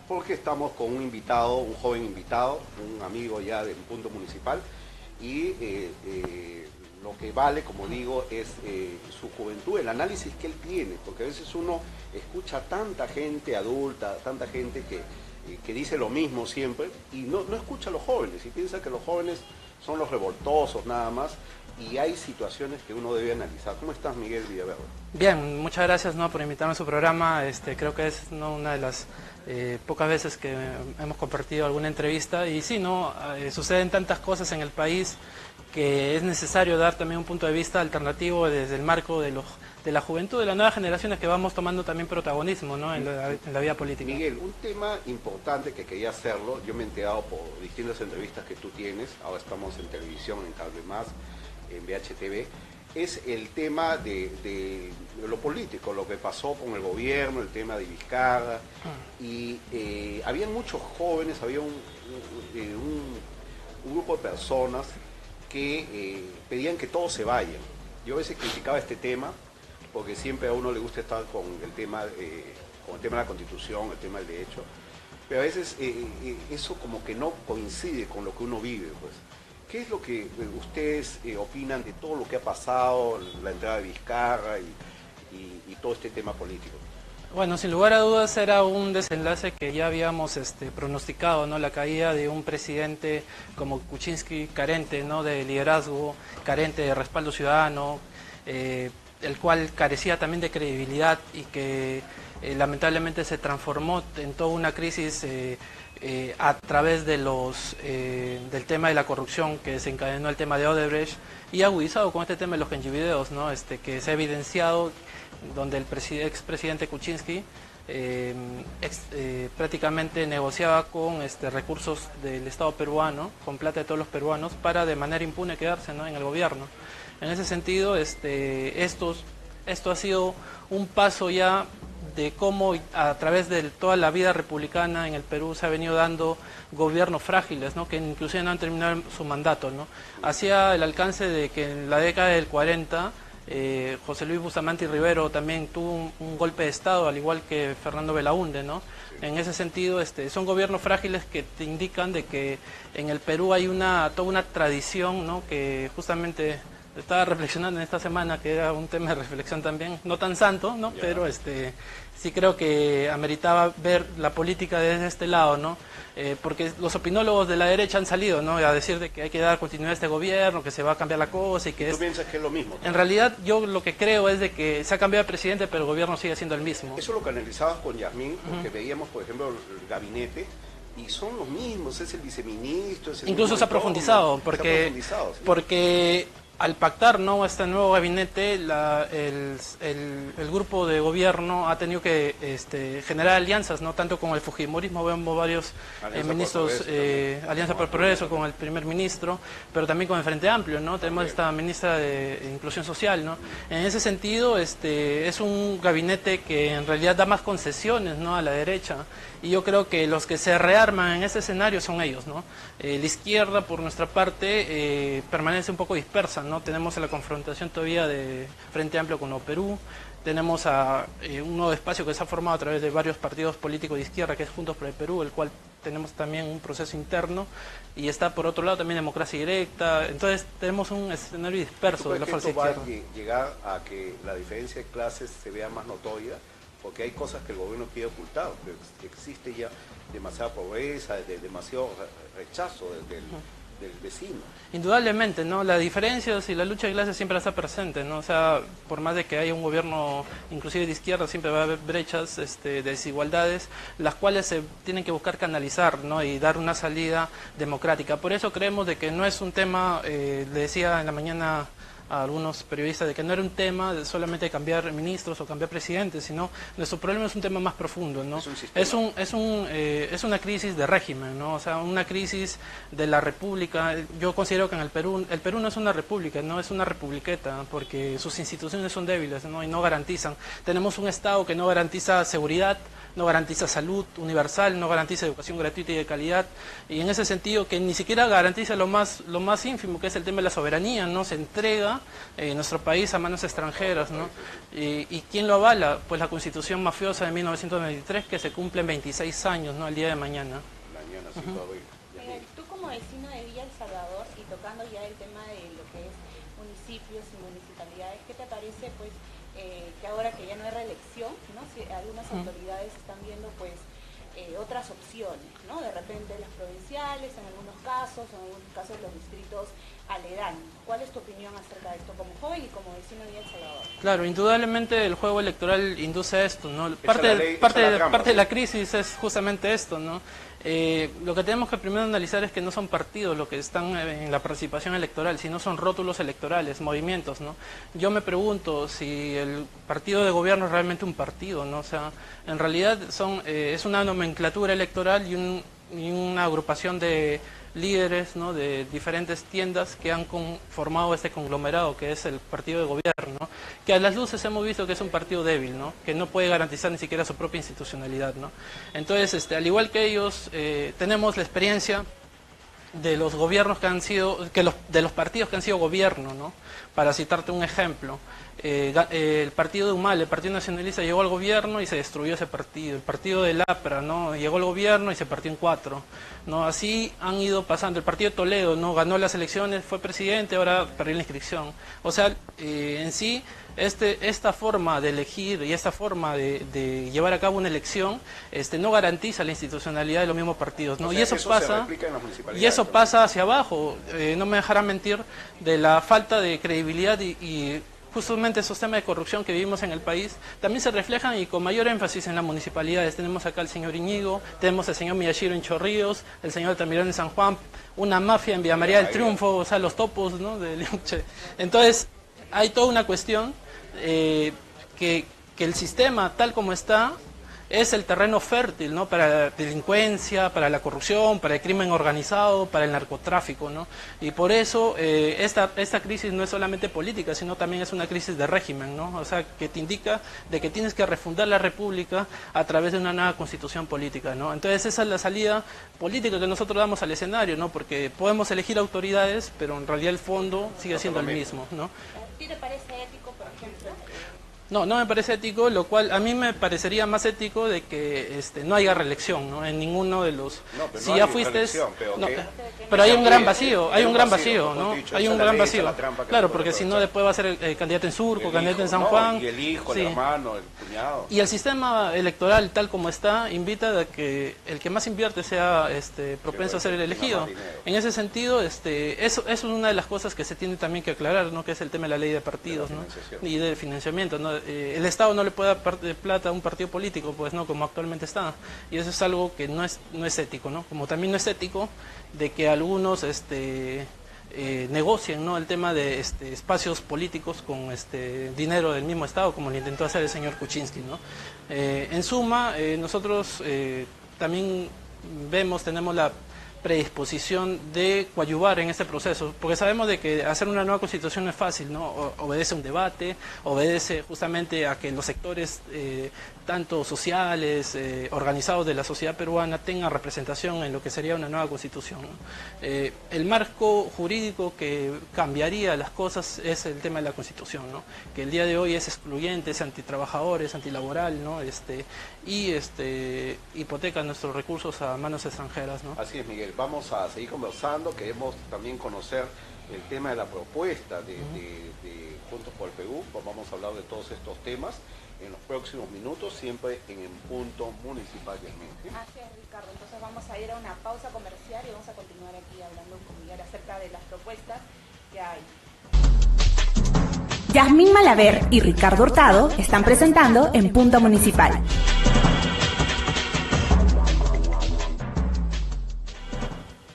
porque estamos con un invitado, un joven invitado, un amigo ya del punto municipal, y lo que vale, como digo, es su juventud, el análisis que él tiene, porque a veces uno escucha tanta gente adulta, tanta gente que dice lo mismo siempre, y no escucha a los jóvenes, y piensa que los jóvenes son los revoltosos nada más, y hay situaciones que uno debe analizar. ¿Cómo estás, Miguel Villaverde? Bien, muchas gracias, ¿no?, por invitarme a su programa. Creo que es, ¿no?, una de las pocas veces que hemos compartido alguna entrevista, y sí, ¿no?, suceden tantas cosas en el país que es necesario dar también un punto de vista alternativo desde el marco de la juventud, de las nuevas generaciones que vamos tomando también protagonismo, ¿no?, en la vida política. Miguel, un tema importante que quería hacerlo, yo me he enterado por distintas entrevistas que tú tienes, ahora estamos en televisión, en Cable Más, en VHTV, es el tema de lo político, lo que pasó con el gobierno, el tema de Vizcarra, y había muchos jóvenes, había un grupo de personas que pedían que todos se vayan. Yo a veces criticaba este tema, porque siempre a uno le gusta estar con el tema de la Constitución, el tema del derecho, pero a veces eso como que no coincide con lo que uno vive, pues. ¿Qué es lo que ustedes opinan de todo lo que ha pasado, la entrada de Vizcarra y todo este tema político? Bueno, sin lugar a dudas era un desenlace que ya habíamos pronosticado, ¿no? La caída de un presidente como Kuczynski, carente, ¿no?, de liderazgo, carente de respaldo ciudadano, el cual carecía también de credibilidad y que lamentablemente se transformó en toda una crisis a través de del tema de la corrupción que desencadenó el tema de Odebrecht, y agudizado con este tema de los gengivideos, ¿no?, que se ha evidenciado, donde el expresidente Kuczynski prácticamente negociaba con recursos del Estado peruano, con plata de todos los peruanos, para de manera impune quedarse, ¿no?, en el gobierno. En ese sentido, esto ha sido un paso ya de cómo a través de toda la vida republicana en el Perú se ha venido dando gobiernos frágiles, ¿no?, que inclusive no han terminado su mandato, ¿no? Hacía el alcance de que en la década del 40 José Luis Bustamante Rivero también tuvo un golpe de Estado, al igual que Fernando Belaúnde, ¿no? En ese sentido, son gobiernos frágiles que te indican de que en el Perú hay toda una tradición, ¿no?, que justamente estaba reflexionando en esta semana, que era un tema de reflexión también, no tan santo, ¿no?, yeah, pero sí creo que ameritaba ver la política desde este lado, ¿no? Porque los opinólogos de la derecha han salido, ¿no?, a decir de que hay que dar continuidad a este gobierno, que se va a cambiar la cosa y que ¿Tú piensas que es lo mismo? En realidad yo lo que creo es de que se ha cambiado el presidente, pero el gobierno sigue siendo el mismo. Eso es lo que analizabas con Yasmín, porque veíamos, por ejemplo, el gabinete, y son los mismos, es el viceministro, es el incluso se ha profundizado, porque sí, porque al pactar, ¿no?, este nuevo gabinete, el grupo de gobierno ha tenido que generar alianzas, ¿no?, tanto con el fujimorismo, vemos varios ministros, Alianza por el Progreso, con el primer ministro, pero también con el Frente Amplio, ¿no? Tenemos esta ministra de Inclusión Social, ¿no? En ese sentido, es un gabinete que en realidad da más concesiones, ¿no?, a la derecha, y yo creo que los que se rearman en ese escenario son ellos, ¿no? La izquierda, por nuestra parte, permanece un poco dispersa, ¿no? Tenemos la confrontación todavía de Frente Amplio con Perú, tenemos un nuevo espacio que se ha formado a través de varios partidos políticos de izquierda, que es Juntos por el Perú, el cual tenemos también un proceso interno, y está por otro lado también Democracia Directa. Entonces tenemos un escenario disperso de la falsa izquierda. ¿Tú crees que esto va a llegar a que la diferencia de clases se vea más notoria? Porque hay cosas que el gobierno quiere ocultar, que existe ya demasiada pobreza, demasiado rechazo del vecino. Indudablemente, ¿no? Las diferencias y la lucha de clases siempre está presente, ¿no? O sea, por más de que haya un gobierno inclusive de izquierda, siempre va a haber brechas, desigualdades, las cuales se tienen que buscar canalizar, ¿no?, y dar una salida democrática. Por eso creemos de que no es un tema, le decía en la mañana a algunos periodistas, de que no era un tema de solamente cambiar ministros o cambiar presidentes, sino nuestro problema es un tema más profundo, ¿no? Es una crisis de régimen, ¿no? O sea, una crisis de la república. Yo considero que en el Perú no es una república, no es una republiqueta, porque sus instituciones son débiles, ¿no?, y no garantizan. Tenemos un Estado que no garantiza seguridad, no garantiza salud universal, no garantiza educación gratuita y de calidad, y en ese sentido que ni siquiera garantiza lo más ínfimo, que es el tema de la soberanía, ¿no? Se entrega nuestro país a manos extranjeras, ¿no? ¿Y quién lo avala? Pues la Constitución mafiosa de 1993, que se cumple en 26 años, ¿no? El día de mañana. Mañana, 5 de abril. Tú como vecino de Villa El Salvador y tocando ya el tema de lo que es municipios y municipalidades, ¿qué te parece pues que ahora que ya no hay reelección, ¿no? Si algunas autoridades están viendo pues otras opciones, ¿no? De repente las provinciales, en algunos casos los distritos aledaños. ¿Cuál es tu opinión acerca de esto como joven y como vecino de Villa El Salvador? Claro, indudablemente el juego electoral induce esto, ¿no? Parte de la crisis es justamente esto, ¿no? Lo que tenemos que primero analizar es que no son partidos los que están en la participación electoral, sino son rótulos electorales, movimientos, ¿no? Yo me pregunto si el partido de gobierno es realmente un partido, ¿no? O sea, en realidad es una nomenclatura electoral y una agrupación de líderes, ¿no? De diferentes tiendas que han formado este conglomerado que es el partido de gobierno, ¿no? Que a las luces hemos visto que es un partido débil, ¿no? Que no puede garantizar ni siquiera su propia institucionalidad, ¿no? Entonces, al igual que ellos, tenemos la experiencia de los gobiernos que han sido, de los partidos que han sido gobierno, ¿no? Para citarte un ejemplo, el partido de Humala, el Partido Nacionalista, llegó al gobierno y se destruyó ese partido. El partido del APRA, ¿no? Llegó al gobierno y se partió en 4, ¿no? Así han ido pasando. El partido de Toledo, ¿no? Ganó las elecciones, fue presidente, ahora perdió la inscripción. O sea, en sí, esta forma de elegir y esta forma de llevar a cabo una elección no garantiza la institucionalidad de los mismos partidos, ¿no? O sea, y eso pasa hacia abajo. No me dejarán mentir de la falta de credibilidad y justamente esos temas de corrupción que vivimos en el país también se reflejan y con mayor énfasis en las municipalidades. Tenemos acá al señor Iñigo, tenemos al señor Miyashiro en Chorrillos, el señor Altamirano en San Juan, una mafia en Villa María del Triunfo, o sea, los topos, ¿no? De Liuche. Entonces, hay toda una cuestión que el sistema tal como está es el terreno fértil, ¿no? Para la delincuencia, para la corrupción, para el crimen organizado, para el narcotráfico, ¿no? Y por eso esta crisis no es solamente política, sino también es una crisis de régimen, ¿no? O sea, que te indica de que tienes que refundar la república a través de una nueva constitución política, ¿no? Entonces esa es la salida política que nosotros damos al escenario, ¿no? Porque podemos elegir autoridades, pero en realidad el fondo sigue siendo el mismo, ¿no? ¿A ti te parece ético, por ejemplo? No, no me parece ético, lo cual a mí me parecería más ético de que no haya reelección, ¿no? En ninguno de los... No, pero si no ya hay fuiste... pero, no, ¿qué? pero hay un gran vacío, hay un gran vacío, mejor ¿no? dicho, Hay esa un es la gran ley, esa es vacío. la trampa que Claro, no porque puede si no aprovechar. después va a ser el candidato en Surco, El candidato en hijo, San no, Juan. y el hijo, sí. el hermano, el cuñado. Y el sistema electoral tal como está invita a que el que más invierte sea propenso a ser el elegido. En ese sentido, eso es una de las cosas que se tiene también que aclarar, ¿no? Que es el tema de la ley de partidos, ¿no? Y de financiamiento, ¿no? El Estado no le puede dar plata a un partido político, pues no, como actualmente está. Y eso es algo que no es ético, ¿no? Como también no es ético de que algunos negocien, ¿no? El tema de espacios políticos con dinero del mismo Estado, como lo intentó hacer el señor Kuczynski, ¿no? En suma, nosotros también tenemos la predisposición de coadyuvar en este proceso, porque sabemos de que hacer una nueva constitución no es fácil, ¿no? Obedece a un debate, obedece justamente a que los sectores tanto sociales, organizados de la sociedad peruana tengan representación en lo que sería una nueva constitución, ¿no? El marco jurídico que cambiaría las cosas es el tema de la constitución, ¿no? Que el día de hoy es excluyente, es antitrabajador, es antilaboral, ¿no? Y hipoteca nuestros recursos a manos extranjeras, ¿no? Así es, Miguel. Vamos a seguir conversando. Queremos también conocer el tema de la propuesta de Juntos por el Perú. Vamos a hablar de todos estos temas en los próximos minutos, siempre en Punto Municipal del Mente. Así es, Ricardo. Entonces vamos a ir a una pausa comercial y vamos a continuar aquí hablando con Miguel acerca de las propuestas que hay. Yasmín Malaver y Ricardo Hurtado están presentando en Punto Municipal.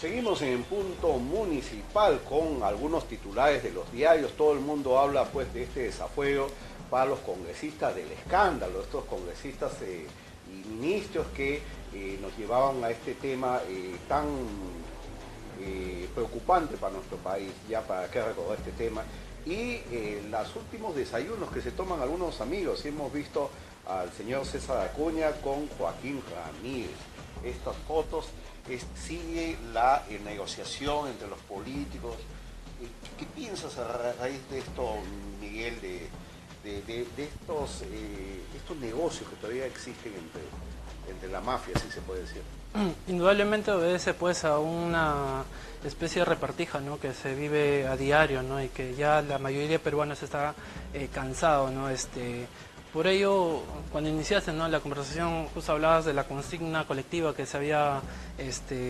Seguimos en Punto Municipal con algunos titulares de los diarios. Todo el mundo habla pues de este desafuero para los congresistas del escándalo, estos congresistas y ministros que nos llevaban a este tema tan preocupante para nuestro país. Ya para qué recordar este tema. Y los últimos desayunos que se toman algunos amigos. Hemos visto al señor César Acuña con Joaquín Ramírez. Estas fotos sigue la negociación entre los políticos. ¿Qué piensas a raíz de esto, Miguel, de estos negocios que todavía existen entre la mafia, si se puede decir? Indudablemente obedece pues a una especie de repartija, ¿no?, que se vive a diario, ¿no?, y que ya la mayoría de peruanos está cansado, ¿no? Por ello, cuando iniciaste, ¿no?, la conversación, justo hablabas de la consigna colectiva que se había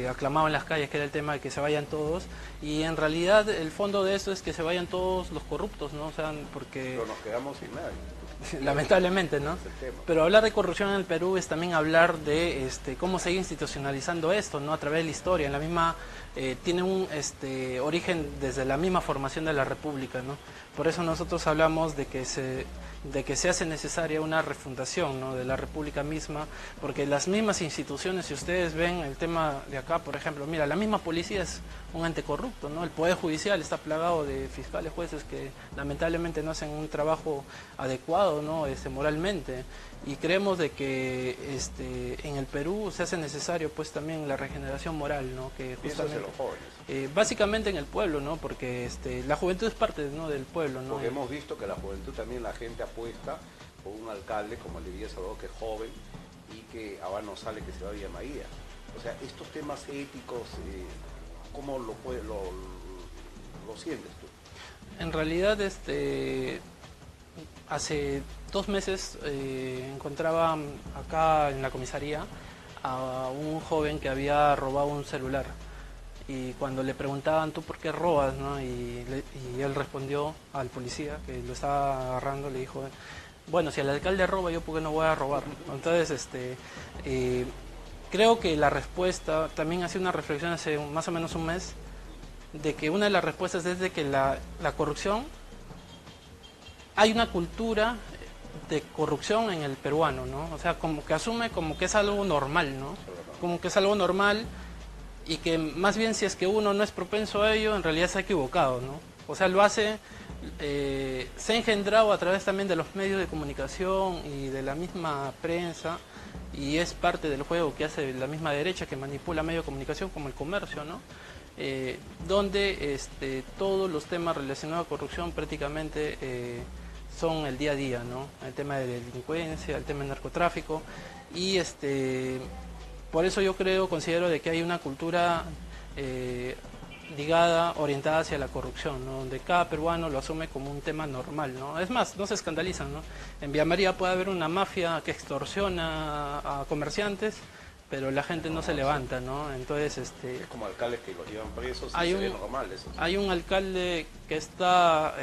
aclamado en las calles, que era el tema de que se vayan todos, y en realidad el fondo de eso es que se vayan todos los corruptos, ¿no? O sea, porque... Pero nos quedamos sin nadie. Lamentablemente, ¿no? Pero hablar de corrupción en el Perú es también hablar de cómo se sigue institucionalizando esto, ¿no?, a través de la historia. En la misma tiene un origen desde la misma formación de la República, ¿no? Por eso nosotros hablamos de que se hace necesaria una refundación, ¿no?, de la República misma, porque las mismas instituciones, si ustedes ven el tema de acá, por ejemplo, mira, la misma policía es un ente corrupto, ¿no? El Poder Judicial está plagado de fiscales, jueces que lamentablemente no hacen un trabajo adecuado, ¿no?, moralmente, y creemos de que en el Perú se hace necesario pues también la regeneración moral, ¿no?, que justamente los jóvenes. Básicamente en el pueblo, ¿no?, porque la juventud es parte, ¿no?, del pueblo, ¿no? Porque hemos visto que la juventud también, la gente apuesta por un alcalde como el de Villa Salvador, que es joven y que ahora no sale, que se va a Villa María. O sea, estos temas éticos, ¿cómo lo sientes tú? En realidad, hace 2 meses encontraba acá en la comisaría a un joven que había robado un celular. Y cuando le preguntaban, ¿tú por qué robas?, ¿no?, y él respondió al policía que lo estaba agarrando, le dijo, bueno, si el alcalde roba, ¿yo por qué no voy a robar? Entonces, creo que la respuesta, también hacía una reflexión hace más o menos un mes, de que una de las respuestas es de que la corrupción, hay una cultura de corrupción en el peruano, ¿no? O sea, como que asume como que es algo normal, ¿no? Como que es algo normal, y que más bien si es que uno no es propenso a ello, en realidad se ha equivocado, ¿no? O sea, lo hace, se ha engendrado a través también de los medios de comunicación y de la misma prensa, y es parte del juego que hace la misma derecha, que manipula medios de comunicación como el comercio, ¿no? Donde todos los temas relacionados a corrupción prácticamente son el día a día, ¿no? El tema de delincuencia, el tema del narcotráfico, y por eso yo considero de que hay una cultura ligada, orientada hacia la corrupción, ¿no?, donde cada peruano lo asume como un tema normal, ¿no? Es más, no se escandalizan, ¿no? En Villa María puede haber una mafia que extorsiona a comerciantes, pero la gente no se levanta, ¿no? Entonces, es como alcaldes que los llevan presos y se ve normal eso. Hay un alcalde que estaba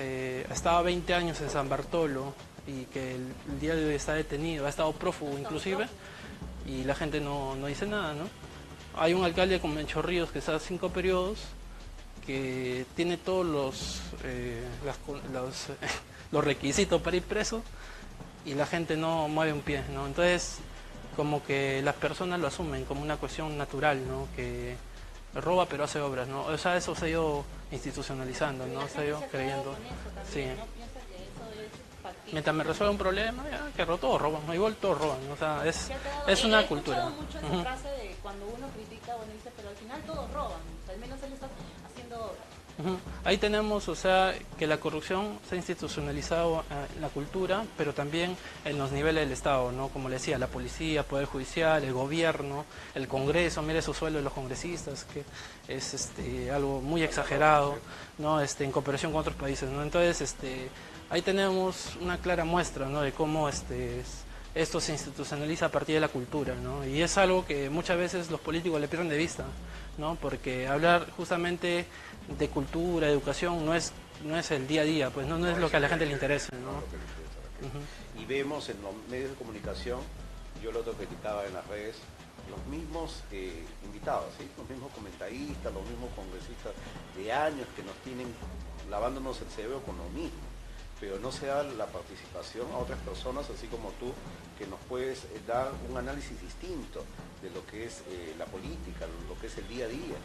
20 años en San Bartolo y que el día de hoy está detenido, ha estado prófugo inclusive, y la gente no dice nada, ¿no? Hay un alcalde como Mencho Ríos que está 5 periodos, que tiene todos los requisitos para ir preso, y la gente no mueve un pie, ¿no? Entonces, como que las personas lo asumen como una cuestión natural, ¿no?, que roba pero hace obras, ¿no? O sea, eso se ha ido institucionalizando, ¿no? Se ha ido creyendo. Sí. Mientras me resuelve un problema, ya, que todos roban, igual todos roban, o sea, es una cultura. Mucho esa frase de cuando uno critica, bueno, dice, pero al final todos roban, al menos él está haciendo obras. Ahí tenemos, o sea, que la corrupción se ha institucionalizado en la cultura, pero también en los niveles del Estado, ¿no? Como le decía, la policía, el Poder Judicial, el gobierno, el Congreso, mire esos sueldos de los congresistas, que es algo muy exagerado, ¿no? En comparación con otros países, ¿no? Entonces, ahí tenemos una clara muestra, ¿no?, de cómo esto se institucionaliza a partir de la cultura, ¿no? Y es algo que muchas veces los políticos le pierden de vista, ¿no? Porque hablar justamente de cultura, educación, no es el día a día, pues no es lo que a la gente le interesa, ¿no? Y vemos en los medios de comunicación, yo lo otro criticaba en las redes, los mismos invitados, ¿sí?, los mismos comentaristas, los mismos congresistas de años que nos tienen lavándonos el cerebro con lo mismo, pero no se da la participación a otras personas, así como tú, que nos puedes dar un análisis distinto de lo que es la política, lo que es el día a día.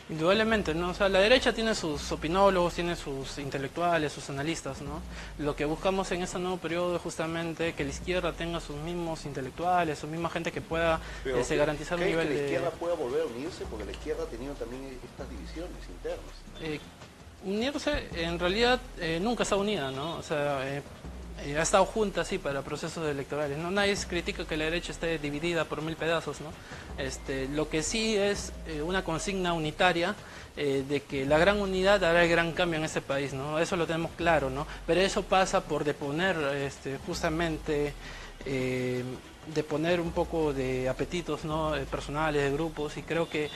Indudablemente, ¿no? O sea, la derecha tiene sus opinólogos, tiene sus intelectuales, sus analistas, ¿no? Lo que buscamos en este nuevo periodo es justamente que la izquierda tenga sus mismos intelectuales, su misma gente que pueda garantizar un nivel que la izquierda pueda volver a unirse? Porque la izquierda ha tenido también estas divisiones internas. Unirse, en realidad, nunca está unida, ¿no? O sea, ha estado junta, sí, para procesos electorales, ¿no? Nadie critica que la derecha esté dividida por 1000 pedazos, ¿no? Lo que sí es una consigna unitaria de que la gran unidad hará el gran cambio en este país, ¿no? Eso lo tenemos claro, ¿no? Pero eso pasa por deponer justamente de poner un poco de apetitos, ¿no? Personales, de grupos, y creo que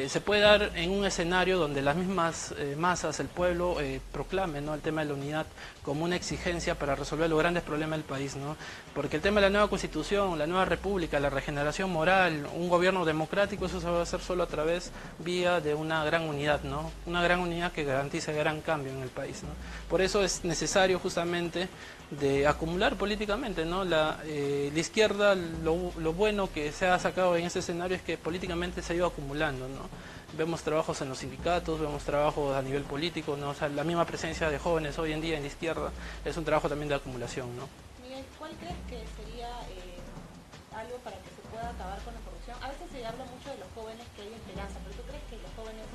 se puede dar en un escenario donde las mismas masas, el pueblo, proclame, ¿no? El tema de la unidad como una exigencia para resolver los grandes problemas del país, ¿no? Porque el tema de la nueva constitución, la nueva república, la regeneración moral, un gobierno democrático, eso se va a hacer solo a través, vía de una gran unidad, ¿no? Una gran unidad que garantice gran cambio en el país, ¿no? Por eso es necesario justamente de acumular políticamente, ¿no? La izquierda, lo bueno que se ha sacado en este escenario es que políticamente se ha ido acumulando, ¿no? Vemos trabajos en los sindicatos, vemos trabajos a nivel político, ¿no? O sea, la misma presencia de jóvenes hoy en día en la izquierda es un trabajo también de acumulación, ¿no? Miguel, ¿cuál crees que sería algo para que se pueda acabar con la corrupción? A veces se habla mucho de los jóvenes que hay esperanza, pero ¿tú crees que los jóvenes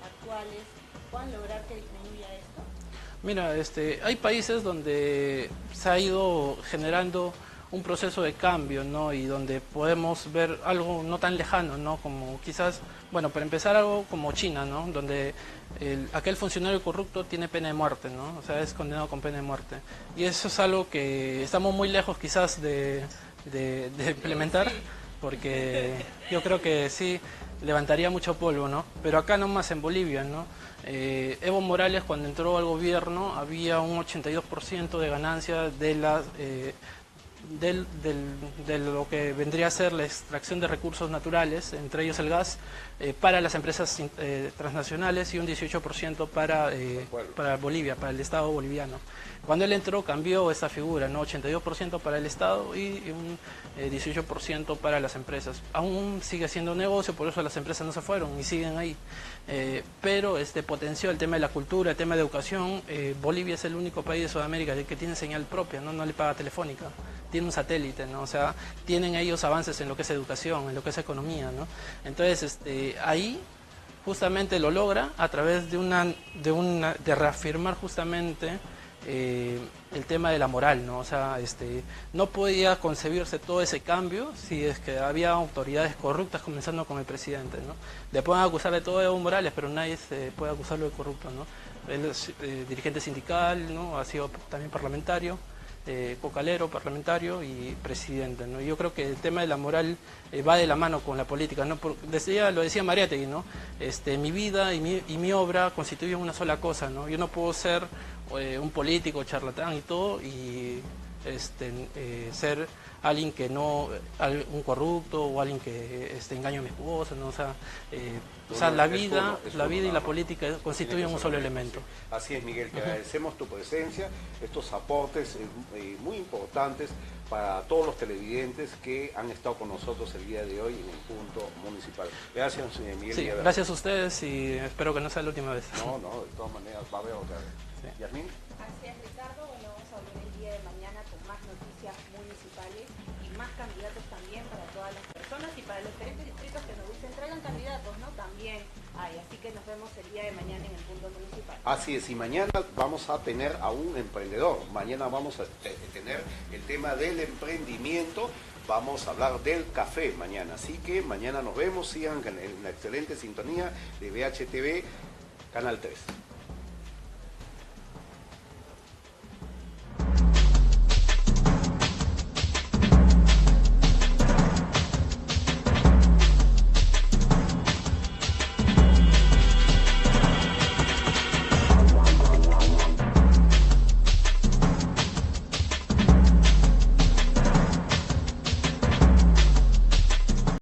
actuales puedan lograr que disminuya esto? Mira, hay países donde se ha ido generando un proceso de cambio, ¿no? Y donde podemos ver algo no tan lejano, ¿no? Como quizás, bueno, para empezar algo como China, ¿no? Donde aquel funcionario corrupto tiene pena de muerte, ¿no? O sea, es condenado con pena de muerte. Y eso es algo que estamos muy lejos quizás de implementar, porque yo creo que sí levantaría mucho polvo, ¿no? Pero acá nomás en Bolivia, ¿no? Evo Morales, cuando entró al gobierno, había un 82% de ganancia de las de lo que vendría a ser la extracción de recursos naturales, entre ellos el gas, para las empresas transnacionales, y un 18% para Bolivia, para el Estado boliviano. Cuando él entró cambió esa figura, ¿no? 82% para el Estado y un 18% para las empresas. Aún sigue siendo negocio, por eso las empresas no se fueron y siguen ahí. Pero potenció el tema de la cultura, el tema de educación. Bolivia es el único país de Sudamérica que tiene señal propia, ¿no? No le paga telefónica, tiene un satélite, ¿no? O sea, tienen ellos avances en lo que es educación, en lo que es economía, ¿no? Entonces, ahí justamente lo logra a través de reafirmar justamente el tema de la moral, ¿no? O sea, no podía concebirse todo ese cambio si es que había autoridades corruptas, comenzando con el presidente, ¿no? Le pueden acusar de todo a Evo Morales, pero nadie se puede acusarlo de corrupto, ¿no? Él es dirigente sindical, ¿no? Ha sido también parlamentario, cocalero, parlamentario y presidente, ¿no? Yo creo que el tema de la moral va de la mano con la política, ¿no? Lo decía Mariátegui, ¿no? Mi vida y mi obra constituyen una sola cosa, ¿no? Yo no puedo ser un político, charlatán y todo, y ser alguien que no, un corrupto o alguien que engaño a mi esposa, ¿no? O sea, la vida y la política constituyen un solo elemento. Así es, Miguel, te agradecemos tu presencia, estos aportes muy importantes para todos los televidentes que han estado con nosotros el día de hoy en el punto municipal. Gracias, Miguel. Sí, gracias a ustedes y espero que no sea la última vez. No, de todas maneras va a haber otra vez. Sí. ¿Yasmín? Así es, Ricardo. Bueno, vamos a volver el día de mañana con más noticias municipales y más candidatos también para todas las personas y para los diferentes distritos que nos dicen traigan candidatos, ¿no? También hay, así que nos vemos el día de mañana en el punto municipal. Así es, y mañana vamos a tener a un emprendedor, mañana vamos a tener el tema del emprendimiento, vamos a hablar del café mañana, así que mañana nos vemos, sigan en la excelente sintonía de VHTV, Canal 3.